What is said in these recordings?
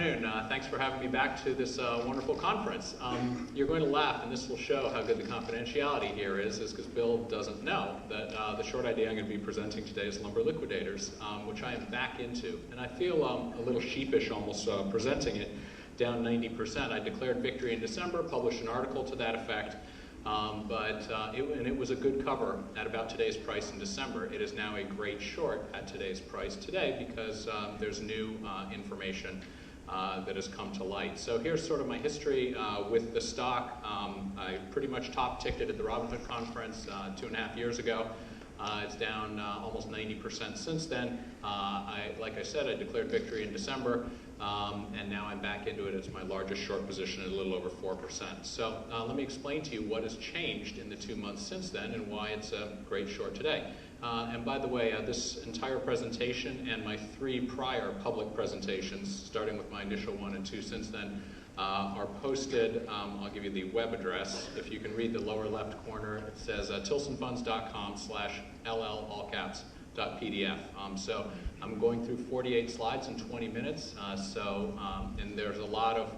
afternoon. Thanks for having me back to this wonderful conference. You're going to laugh, and this will show how good the confidentiality here is because Bill doesn't know that the short idea I'm going to be presenting today is Lumber Liquidators, which I am back into. And I feel a little sheepish almost presenting it, down 90%. I declared victory in December, published an article to that effect, it was a good cover at about today's price in December. It is now a great short at today's price today because there's new information that has come to light. So here's sort of my history with the stock. I pretty much top-ticked it at the Robinhood conference 2.5 years ago. It's down almost 90% since then. Like I said, I declared victory in December, and now I'm back into it. It's my largest short position at a little over 4%. So let me explain to you what has changed in the 2 months since then and why it's a great short today. And by the way, this entire presentation and my 3 prior public presentations, starting with my initial 1 and 2 since then, are posted. I'll give you the web address. If you can read the lower left corner, it says tilsonfunds.com/LL all caps .pdf. So I'm going through 48 slides in 20 minutes. And there's a lot of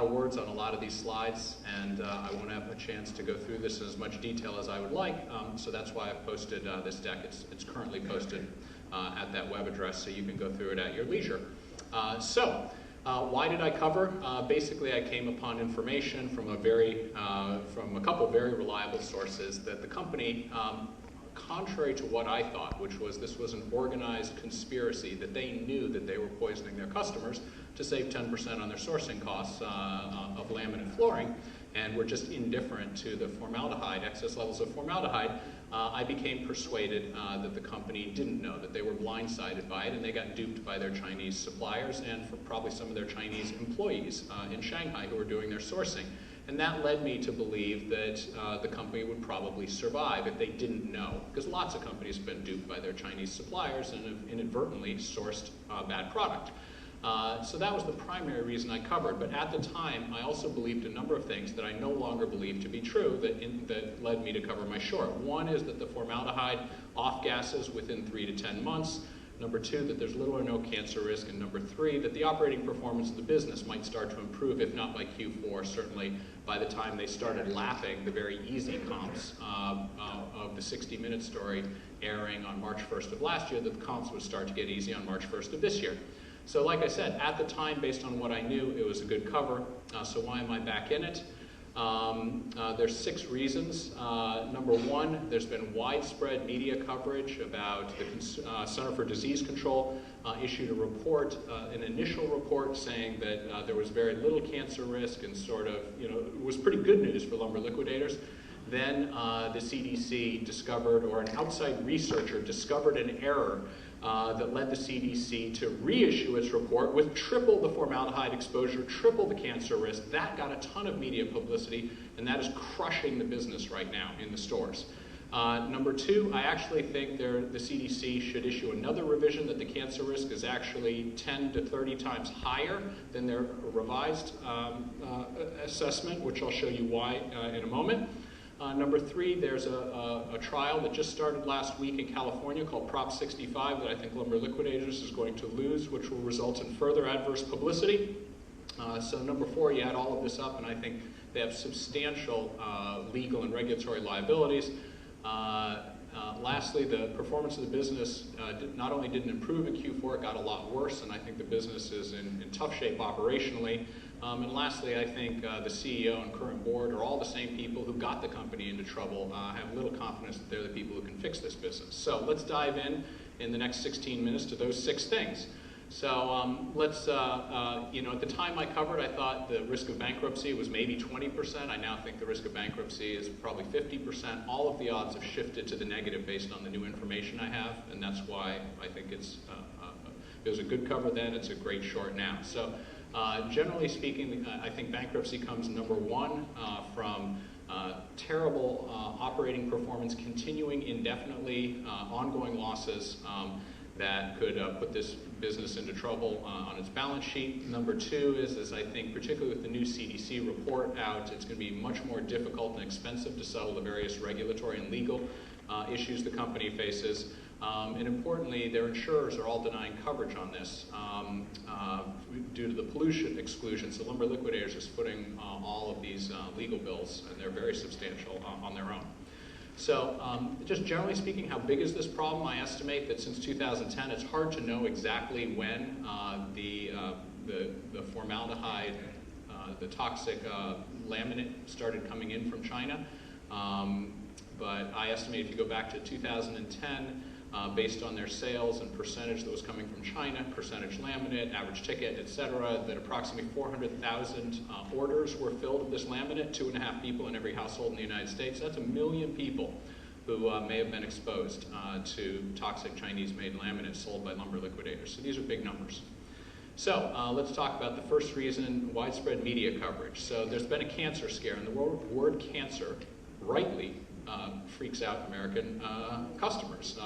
words on a lot of these slides, and I won't have a chance to go through this in as much detail as I would like. So that's why I've posted this deck. It's currently posted at that web address, so you can go through it at your leisure. Why did I cover? Basically, I came upon information from a couple very reliable sources that the company, contrary to what I thought, which was this was an organized conspiracy, that they knew that they were poisoning their customers to save 10% on their sourcing costs of laminate flooring, and were just indifferent to the formaldehyde, excess levels of formaldehyde. I became persuaded that the company didn't know, that they were blindsided by it, and they got duped by their Chinese suppliers and for probably some of their Chinese employees in Shanghai who were doing their sourcing. And that led me to believe that the company would probably survive if they didn't know, because lots of companies have been duped by their Chinese suppliers and have inadvertently sourced bad product. So that was the primary reason I covered, but at the time I also believed a number of things that I no longer believe to be true that led me to cover my short. One is that the formaldehyde off-gases within 3 to 10 months. Number 2, that there's little or no cancer risk. And number 3, that the operating performance of the business might start to improve, if not by Q4, certainly by the time they started lapping the very easy comps of the 60-minute story airing on March 1st of last year, that the comps would start to get easy on March 1st of this year. So like I said, at the time, based on what I knew, it was a good cover. So why am I back in it? There's 6 reasons. Number 1, there's been widespread media coverage about the Center for Disease Control issued a report, an initial report saying that there was very little cancer risk and sort of, it was pretty good news for Lumber Liquidators. Then the CDC discovered, or an outside researcher discovered an error that led the CDC to reissue its report with triple the formaldehyde exposure, triple the cancer risk. That got a ton of media publicity, and that is crushing the business right now in the stores. Number 2, I actually think the CDC should issue another revision that the cancer risk is actually 10 to 30 times higher than their revised assessment, which I'll show you why in a moment. Number 3, there's a trial that just started last week in California called Prop 65 that I think Lumber Liquidators is going to lose, which will result in further adverse publicity. So number 4, you add all of this up, and I think they have substantial legal and regulatory liabilities. Lastly, the performance of the business not only didn't improve in Q4, it got a lot worse, and I think the business is in tough shape operationally. And lastly, I think the CEO and current board are all the same people who got the company into trouble, have little confidence that they're the people who can fix this business. So let's dive in the next 16 minutes to those 6 things. So let's, at the time I covered, I thought the risk of bankruptcy was maybe 20%. I now think the risk of bankruptcy is probably 50%. All of the odds have shifted to the negative based on the new information I have, and that's why I think it was a good cover then, it's a great short now. So generally speaking, I think bankruptcy comes number 1 from terrible operating performance, continuing indefinitely, ongoing losses that could put this business into trouble on its balance sheet. Number 2 is I think, particularly with the new CDC report out, it's going to be much more difficult and expensive to settle the various regulatory and legal issues the company faces. And importantly, their insurers are all denying coverage on this due to the pollution exclusion. So Lumber Liquidators is footing all of these legal bills, and they're very substantial on their own. So just generally speaking, how big is this problem? I estimate that since 2010, it's hard to know exactly when the formaldehyde, the toxic laminate started coming in from China. But I estimate if you go back to 2010, based on their sales and percentage that was coming from China, percentage laminate, average ticket, et cetera, that approximately 400,000 orders were filled of this laminate, 2.5 people in every household in the United States. That's 1 million people who may have been exposed to toxic Chinese-made laminate sold by Lumber Liquidators. So these are big numbers. So let's talk about the first reason, widespread media coverage. So there's been a cancer scare, and the word cancer, rightly, freaks out American customers.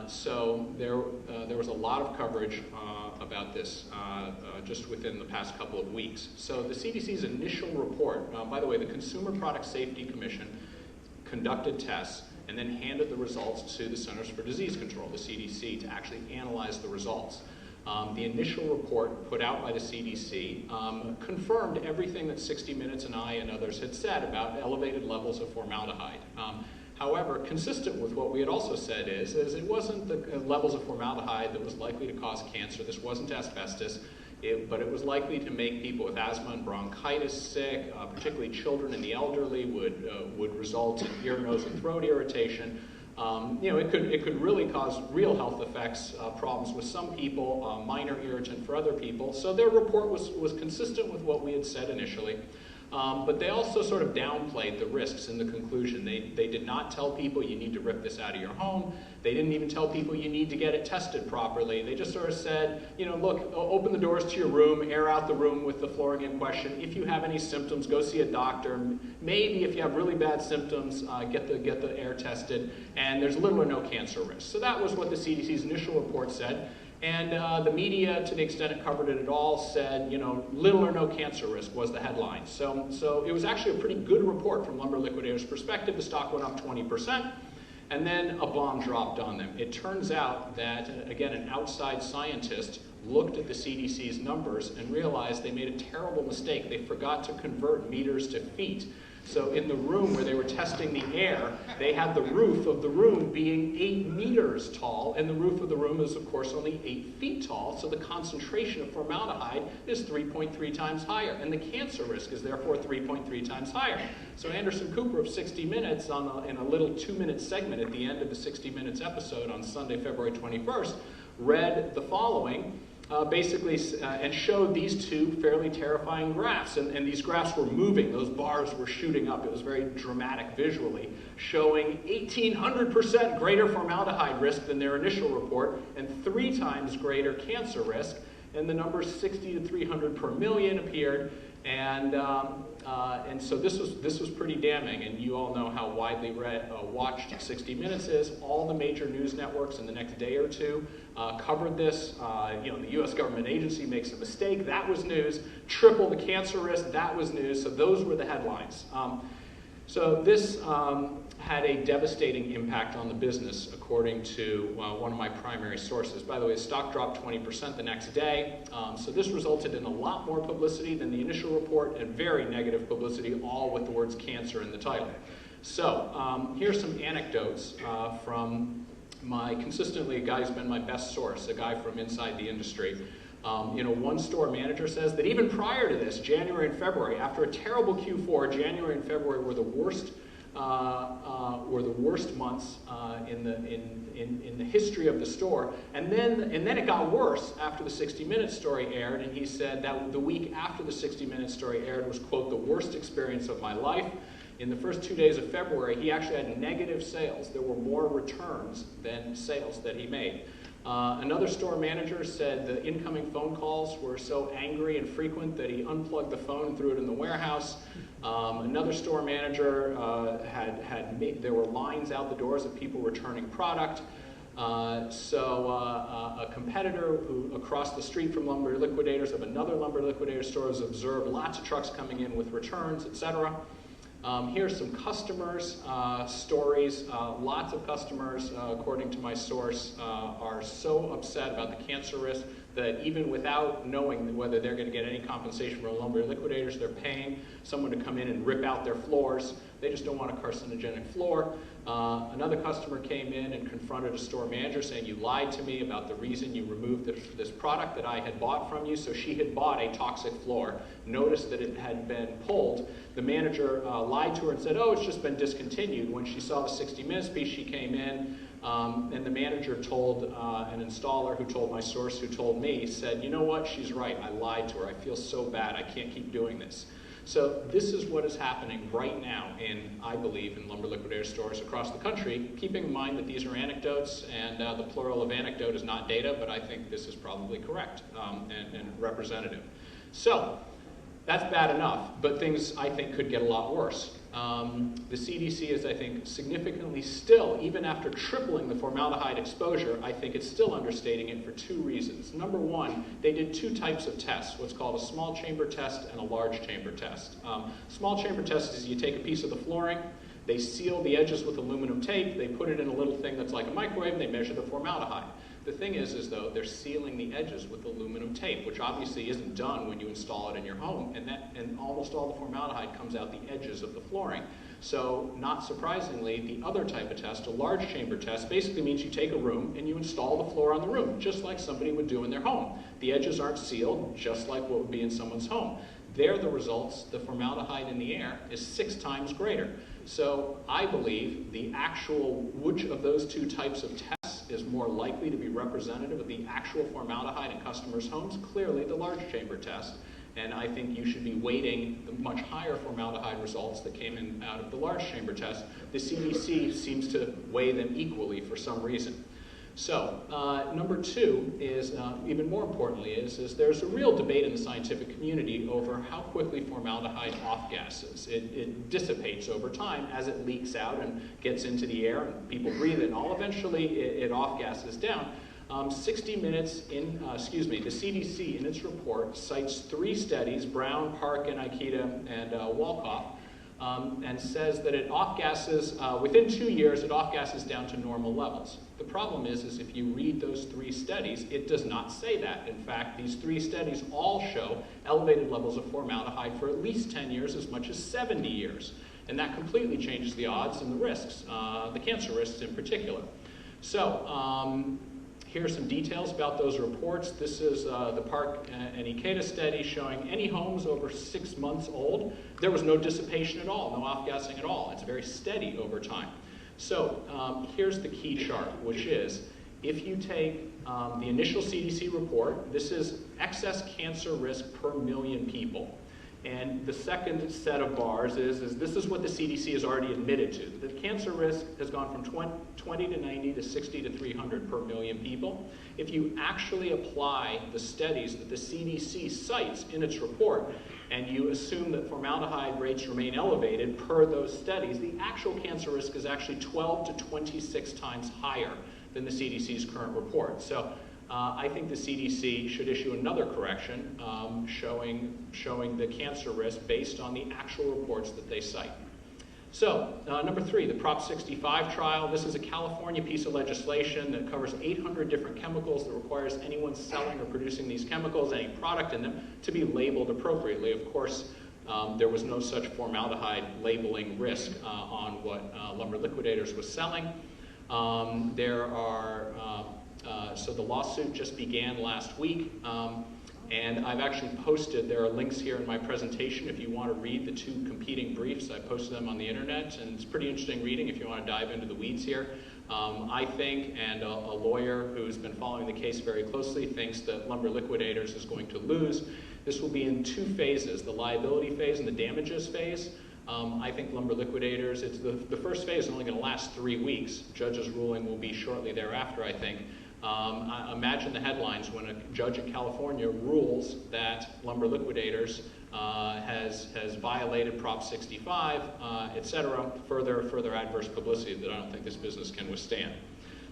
So there was a lot of coverage about this just within the past couple of weeks. So the CDC's initial report, by the way, the Consumer Product Safety Commission conducted tests and then handed the results to the Centers for Disease Control, the CDC, to actually analyze the results. The initial report put out by the CDC confirmed everything that 60 Minutes and I and others had said about elevated levels of formaldehyde. However, consistent with what we had also said is it wasn't the levels of formaldehyde that was likely to cause cancer. This wasn't asbestos, but it was likely to make people with asthma and bronchitis sick, particularly children and the elderly would result in ear, nose, and throat irritation. It could really cause real health effects, problems with some people, minor irritant for other people. So their report was consistent with what we had said initially. But they also sort of downplayed the risks in the conclusion. They did not tell people you need to rip this out of your home. They didn't even tell people you need to get it tested properly. They just sort of said, look, open the doors to your room, air out the room with the flooring in question. If you have any symptoms, go see a doctor. Maybe if you have really bad symptoms, get the air tested. And there's little or no cancer risk. So that was what the CDC's initial report said. And the media, to the extent it covered it at all, said, little or no cancer risk was the headline. So it was actually a pretty good report from Lumber Liquidators' perspective. The stock went up 20%, and then a bomb dropped on them. It turns out that, again, an outside scientist looked at the CDC's numbers and realized they made a terrible mistake. They forgot to convert meters to feet. So in the room where they were testing the air, they had the roof of the room being 8 meters tall, and the roof of the room is, of course, only 8 feet tall, so the concentration of formaldehyde is 3.3 times higher, and the cancer risk is therefore 3.3 times higher. So Anderson Cooper of 60 Minutes, in a little 2-minute segment at the end of the 60 Minutes episode on Sunday, February 21st, read the following, and showed these two fairly terrifying graphs. And these graphs were moving. Those bars were shooting up. It was very dramatic visually, showing 1,800% greater formaldehyde risk than their initial report and 3 times greater cancer risk. And the numbers 60 to 300 per million appeared. And so this was pretty damning, and you all know how widely watched 60 Minutes is. All the major news networks in the next day or two covered this. The U.S. government agency makes a mistake, that was news. Triple the cancer risk, that was news. So those were the headlines. So this had a devastating impact on the business, according to one of my primary sources. By the way, the stock dropped 20% the next day. So this resulted in a lot more publicity than the initial report and very negative publicity, all with the words cancer in the title. So here's some anecdotes from consistently a guy who's been my best source, a guy from inside the industry. One store manager says that even prior to this, January and February, after a terrible Q4, January and February were the worst months in the history of the store, and then it got worse after the 60 Minutes story aired. And he said that the week after the 60 Minutes story aired was, quote, the worst experience of my life. In the first 2 days of February, he actually had negative sales. There were more returns than sales that he made. Another store manager said the incoming phone calls were so angry and frequent that he unplugged the phone and threw it in the warehouse. Another store manager there were lines out the doors of people returning product. A competitor who across the street from Lumber Liquidators of another Lumber Liquidator store has observed lots of trucks coming in with returns, etc. Here's some customers' stories. Lots of customers, according to my source, are so upset about the cancer risk that even without knowing whether they're going to get any compensation from Lumber Liquidators, they're paying someone to come in and rip out their floors. They just don't want a carcinogenic floor. Another customer came in and confronted a store manager saying, you lied to me about the reason you removed this product that I had bought from you. So she had bought a toxic floor, noticed that it had been pulled. The manager lied to her and said, oh, it's just been discontinued. When she saw the 60 Minutes piece, she came in, and the manager told an installer who told my source, who told me, said, you know what, she's right, I lied to her. I feel so bad, I can't keep doing this. So this is what is happening right now I believe, in Lumber Liquidator stores across the country, keeping in mind that these are anecdotes, and the plural of anecdote is not data, but I think this is probably correct and representative. So that's bad enough, but things, I think, could get a lot worse. The CDC is, I think, significantly still, even after tripling the formaldehyde exposure, I think it's still understating it for two reasons. Number one, they did two types of tests, what's called a small chamber test and a large chamber test. Small chamber test is you take a piece of the flooring, they seal the edges with aluminum tape, they put it in a little thing that's like a microwave, and they measure the formaldehyde. The thing is though, they're sealing the edges with aluminum tape, which obviously isn't done when you install it in your home, and almost all the formaldehyde comes out the edges of the flooring. So, not surprisingly, the other type of test, a large chamber test, basically means you take a room and you install the floor on the room, just like somebody would do in their home. The edges aren't sealed, just like what would be in someone's home. There, the results, the formaldehyde in the air is 6 times greater. So, I believe the actual, which of those two types of tests is more likely to be representative of the actual formaldehyde in customers' homes? Clearly the large chamber test. And I think you should be weighting the much higher formaldehyde results that came in out of the large chamber test. The CDC seems to weigh them equally for some reason. So, number two is, even more importantly, is there's a real debate in the scientific community over how quickly formaldehyde off-gasses. It dissipates over time as it leaks out and gets into the air and people breathe it and all. Eventually, it off-gasses down. 60 Minutes in, the CDC in its report cites 3 studies, Brown, Park, and Ikeda, and Wolkoff, and says that it off-gasses, within 2 years, it off-gasses down to normal levels. The problem is if you read those 3 studies, it does not say that. In fact, these 3 studies all show elevated levels of formaldehyde for at least 10 years, as much as 70 years. And that completely changes the odds and the risks, the cancer risks in particular. So, here are some details about those reports. This is the Park and Ikeda study showing any homes over 6 months old. There was no dissipation at all, no off-gassing at all. It's very steady over time. So here's the key chart, which is if you take the initial CDC report, this is excess cancer risk per million people. And the second set of bars is this is what the CDC has already admitted to. The cancer risk has gone from 20 to 90 to 60 to 300 per million people. If you actually apply the studies that the CDC cites in its report, and you assume that formaldehyde rates remain elevated per those studies, the actual cancer risk is actually 12 to 26 times higher than the CDC's current report. So I think the CDC should issue another correction showing the cancer risk based on the actual reports that they cite. So, number 3, the Prop 65 trial. This is a California piece of legislation that covers 800 different chemicals that requires anyone selling or producing these chemicals, any product in them, to be labeled appropriately. Of course, there was no such formaldehyde labeling risk on what Lumber Liquidators was selling. So the lawsuit just began last week, and I've actually posted, there are links here in my presentation if you want to read the 2 competing briefs. I posted them on the internet, and it's pretty interesting reading if you want to dive into the weeds here. I think, and a lawyer who's been following the case very closely thinks that Lumber Liquidators is going to lose. This will be in 2 phases, the liability phase and the damages phase. I think Lumber Liquidators, the first phase is only going to last 3 weeks. Judge's ruling will be shortly thereafter, I think. Imagine the headlines when a judge in California rules that Lumber Liquidators has violated Prop 65, etc. Further adverse publicity that I don't think this business can withstand.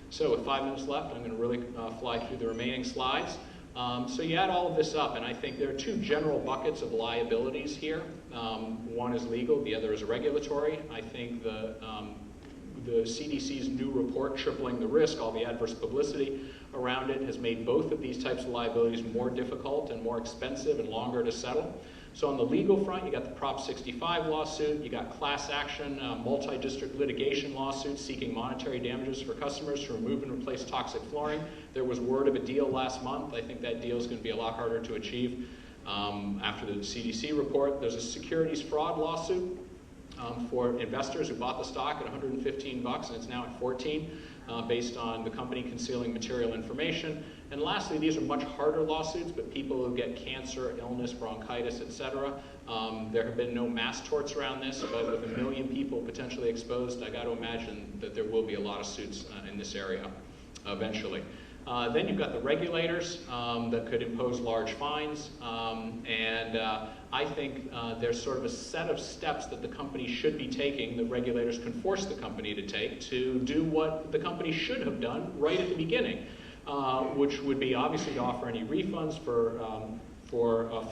So with 5 minutes left, I'm going to really fly through the remaining slides. So you add all of this up, and I think there are two general buckets of liabilities here. One is legal, the other is regulatory. I think the CDC's new report, Tripling the Risk, all the adverse publicity around it, has made both of these types of liabilities more difficult and more expensive and longer to settle. So on the legal front, you got the Prop 65 lawsuit, you got class action, multi-district litigation lawsuits seeking monetary damages for customers to remove and replace toxic flooring. There was word of a deal last month. I think that deal is going to be a lot harder to achieve after the CDC report. There's a securities fraud lawsuit for investors who bought the stock at $115 and it's now at $14 based on the company concealing material information. And lastly, these are much harder lawsuits, but people who get cancer, illness, bronchitis, etc. There have been no mass torts around this, but with 1 million people potentially exposed, I got to imagine that there will be a lot of suits in this area eventually. Then you've got the regulators that could impose large fines, and I think there's sort of a set of steps that the company should be taking, that regulators can force the company to take, to do what the company should have done right at the beginning, which would be obviously to offer any refunds for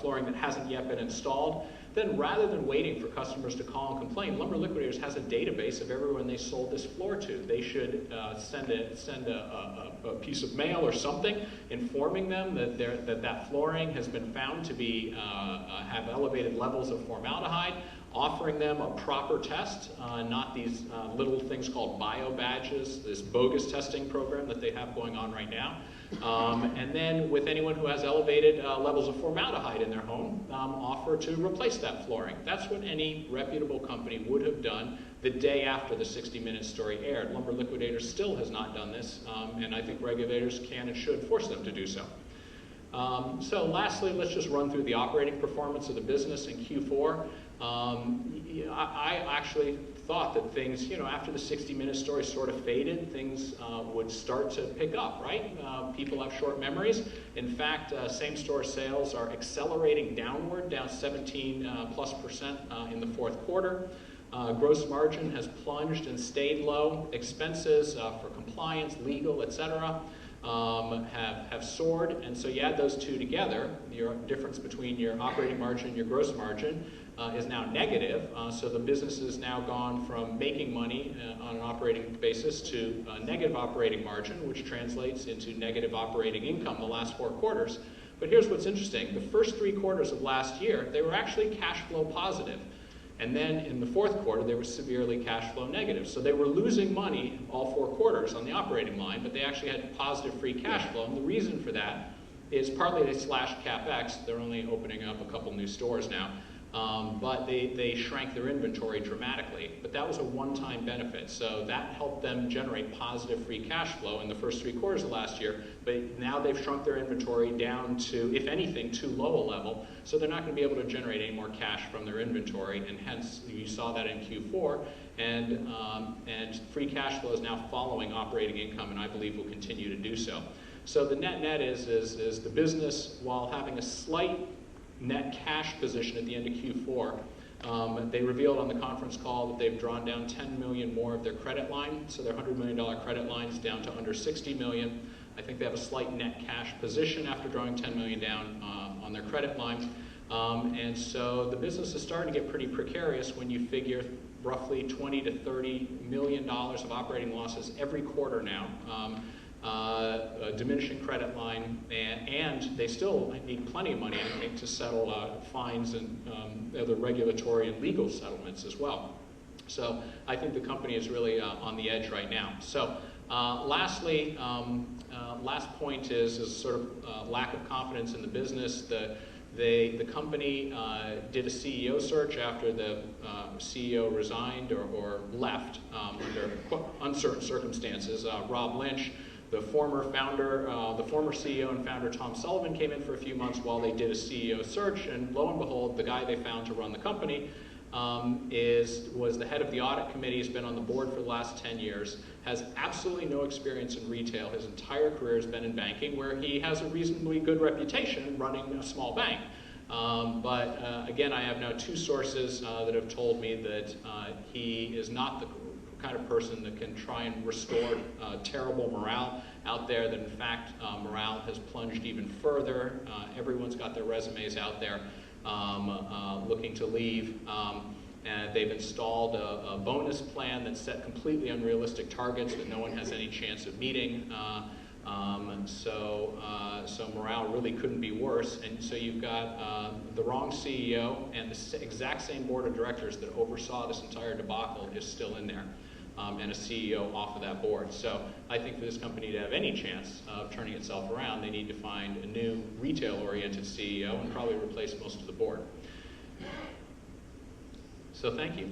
flooring that hasn't yet been installed. Then rather than waiting for customers to call and complain, Lumber Liquidators has a database of everyone they sold this floor to. They should send a piece of mail or something informing them that that flooring has been found to be have elevated levels of formaldehyde, offering them a proper test, not these little things called bio badges, this bogus testing program that they have going on right now. And then with anyone who has elevated levels of formaldehyde in their home, offer to replace that flooring. That's what any reputable company would have done the day after the 60 Minutes story aired. Lumber Liquidators still has not done this, and I think regulators can and should force them to do so. So lastly, let's just run through the operating performance of the business in Q4. I actually thought that things, after the 60 Minutes story sort of faded, things would start to pick up, right? People have short memories. In fact, same-store sales are accelerating downward, down 17+% in the fourth quarter. Gross margin has plunged and stayed low. Expenses for compliance, legal, etc. Have soared, and so you add those two together, your difference between your operating margin and your gross margin is now negative, so the business has now gone from making money on an operating basis to negative operating margin, which translates into negative operating income the last 4 quarters. But here's what's interesting. The first 3 quarters of last year, they were actually cash flow positive. And then in the fourth quarter, they were severely cash flow negative. So they were losing money all 4 quarters on the operating line, but they actually had positive free cash flow. And the reason for that is partly they slashed CapEx. They're only opening up a couple new stores now. But they shrank their inventory dramatically. But that was a one-time benefit. So that helped them generate positive free cash flow in the first 3 quarters of last year. But now they've shrunk their inventory down to, if anything, too low a level. So they're not going to be able to generate any more cash from their inventory. And hence, you saw that in Q4. And free cash flow is now following operating income, and I believe will continue to do so. So the net is the business, while having a slight net cash position at the end of Q4, they revealed on the conference call that they've drawn down $10 million more of their credit line, so their $100 million credit line is down to under $60 million. I think they have a slight net cash position after drawing $10 million down on their credit line. And so the business is starting to get pretty precarious when you figure roughly $20 to $30 million of operating losses every quarter now. A diminishing credit line, and they still need plenty of money, I think, to settle fines and other regulatory and legal settlements as well. So I think the company is really on the edge right now. So lastly, last point is sort of lack of confidence in the business. The company did a CEO search after the CEO resigned or left under uncertain circumstances. Rob Lynch, the former CEO and founder Tom Sullivan came in for a few months while they did a CEO search, and lo and behold, the guy they found to run the company was the head of the audit committee, has been on the board for the last 10 years, has absolutely no experience in retail. His entire career has been in banking, where he has a reasonably good reputation running a small bank. But again, I have now 2 sources that have told me that he is not the kind of person that can try and restore terrible morale out there, that in fact morale has plunged even further. Everyone's got their resumes out there looking to leave. And they've installed a bonus plan that set completely unrealistic targets that no one has any chance of meeting. So morale really couldn't be worse. And so you've got the wrong CEO, and the exact same board of directors that oversaw this entire debacle is still in there, and a CEO off of that board. So I think for this company to have any chance of turning itself around, they need to find a new retail-oriented CEO and probably replace most of the board. So thank you.